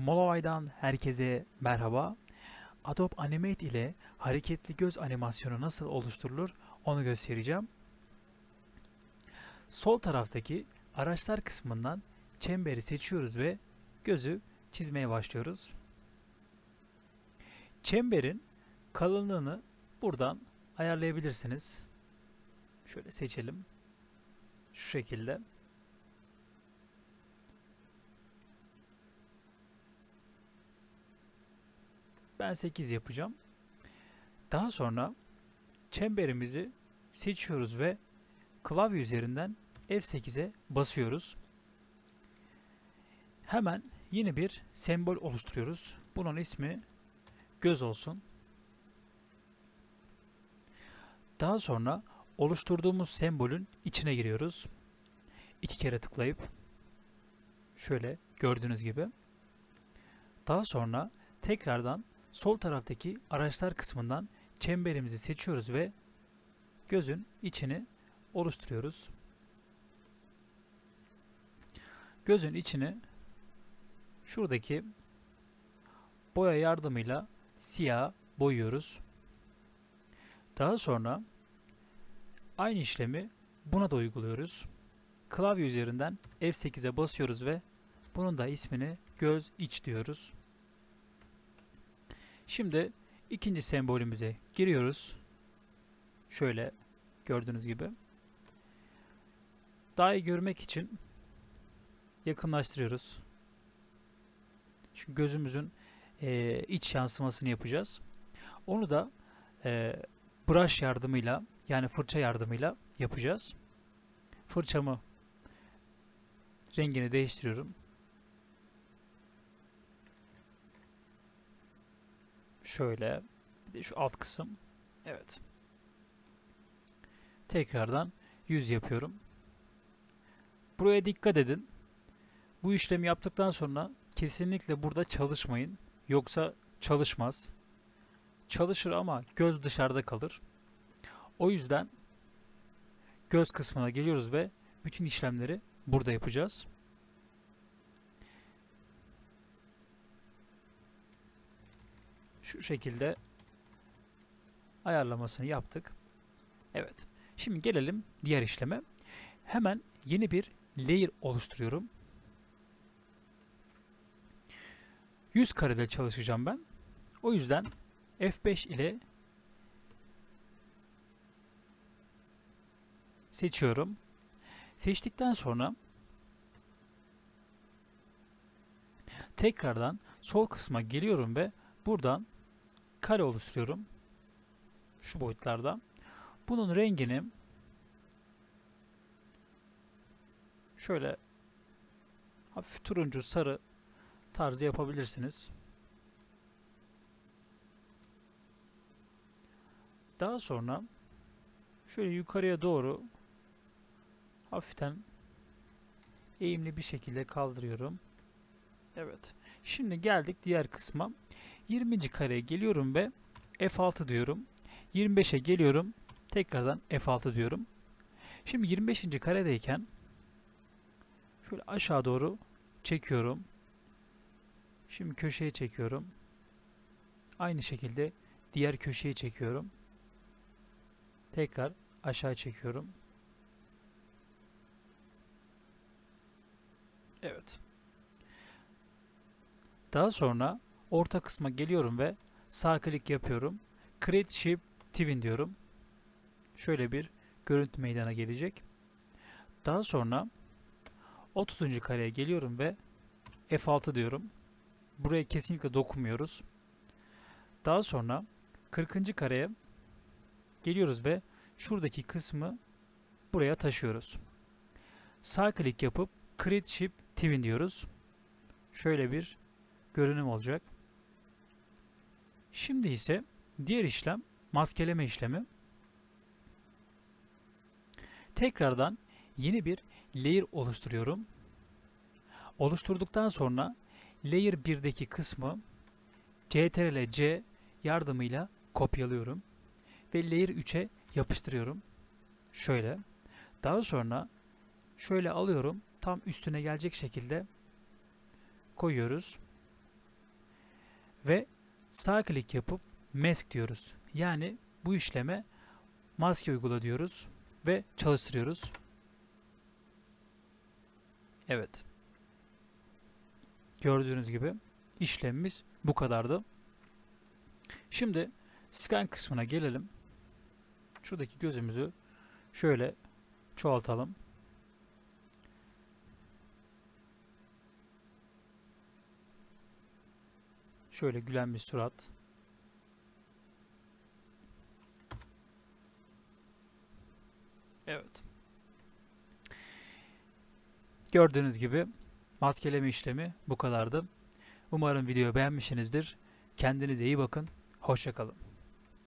Molovay'dan herkese merhaba. Adobe Animate ile hareketli göz animasyonu nasıl oluşturulur onu göstereceğim. Sol taraftaki araçlar kısmından çemberi seçiyoruz ve gözü çizmeye başlıyoruz. Çemberin kalınlığını buradan ayarlayabilirsiniz. Şöyle seçelim. Şu şekilde. Ben 8 yapacağım. Daha sonra çemberimizi seçiyoruz ve klavye üzerinden F8'e basıyoruz. Hemen yeni bir sembol oluşturuyoruz. Bunun ismi göz olsun. Daha sonra oluşturduğumuz sembolün içine giriyoruz. 2 kere tıklayıp şöyle gördüğünüz gibi. Daha sonra tekrardan sol taraftaki araçlar kısmından çemberimizi seçiyoruz ve gözün içini oluşturuyoruz. Gözün içini şuradaki boya yardımıyla siyah boyuyoruz. Daha sonra aynı işlemi buna da uyguluyoruz. Klavye üzerinden F8'e basıyoruz ve bunun da ismini göz iç diyoruz. Şimdi ikinci sembolümüze giriyoruz. Şöyle gördüğünüz gibi. Daha iyi görmek için yakınlaştırıyoruz. Çünkü gözümüzün iç yansımasını yapacağız. Onu da brush yardımıyla, yani fırça yardımıyla yapacağız. Fırçamı rengini değiştiriyorum. Şöyle, bir de şu alt kısım. Evet. Tekrardan yüz yapıyorum. Buraya dikkat edin. Bu işlemi yaptıktan sonra kesinlikle burada çalışmayın. Yoksa çalışmaz. Çalışır ama göz dışarıda kalır. O yüzden göz kısmına geliyoruz ve bütün işlemleri burada yapacağız. Şu şekilde ayarlamasını yaptık. Evet. Şimdi gelelim diğer işleme. Hemen yeni bir layer oluşturuyorum. 100 karede çalışacağım ben. O yüzden F5 ile seçiyorum. Seçtikten sonra tekrardan sol kısma geliyorum ve buradan kare oluşturuyorum. Şu boyutlarda. Bunun rengini şöyle hafif turuncu sarı tarzı yapabilirsiniz. Daha sonra şöyle yukarıya doğru hafiften eğimli bir şekilde kaldırıyorum. Evet. Şimdi geldik diğer kısma. 20. kareye geliyorum ve F6 diyorum. 25'e geliyorum. Tekrardan F6 diyorum. Şimdi 25. karedeyken şöyle aşağı doğru çekiyorum. Şimdi köşeye çekiyorum. Aynı şekilde diğer köşeye çekiyorum. Tekrar aşağı çekiyorum. Evet. Daha sonra orta kısma geliyorum ve sağ klik yapıyorum. Create Shape Twin diyorum. Şöyle bir görüntü meydana gelecek. Daha sonra 30. kareye geliyorum ve F6 diyorum. Buraya kesinlikle dokunmuyoruz. Daha sonra 40. kareye geliyoruz ve şuradaki kısmı buraya taşıyoruz. Sağ klik yapıp Create Shape Twin diyoruz. Şöyle bir görünüm olacak. Şimdi ise diğer işlem maskeleme işlemi. Tekrardan yeni bir layer oluşturuyorum. Oluşturduktan sonra layer 1'deki kısmı CTRL-C yardımıyla kopyalıyorum ve layer 3'e yapıştırıyorum. Şöyle. Daha sonra şöyle alıyorum. Tam üstüne gelecek şekilde koyuyoruz. ve sağ klik yapıp mask diyoruz. Yani bu işleme maske uygula diyoruz ve çalıştırıyoruz. Evet. Gördüğünüz gibi işlemimiz bu kadardı. Şimdi scan kısmına gelelim. Şuradaki gözümüzü şöyle çoğaltalım. Şöyle gülen bir surat. Evet. Gördüğünüz gibi maskeleme işlemi bu kadardı. Umarım videoyu beğenmişsinizdir. Kendinize iyi bakın. Hoşça kalın.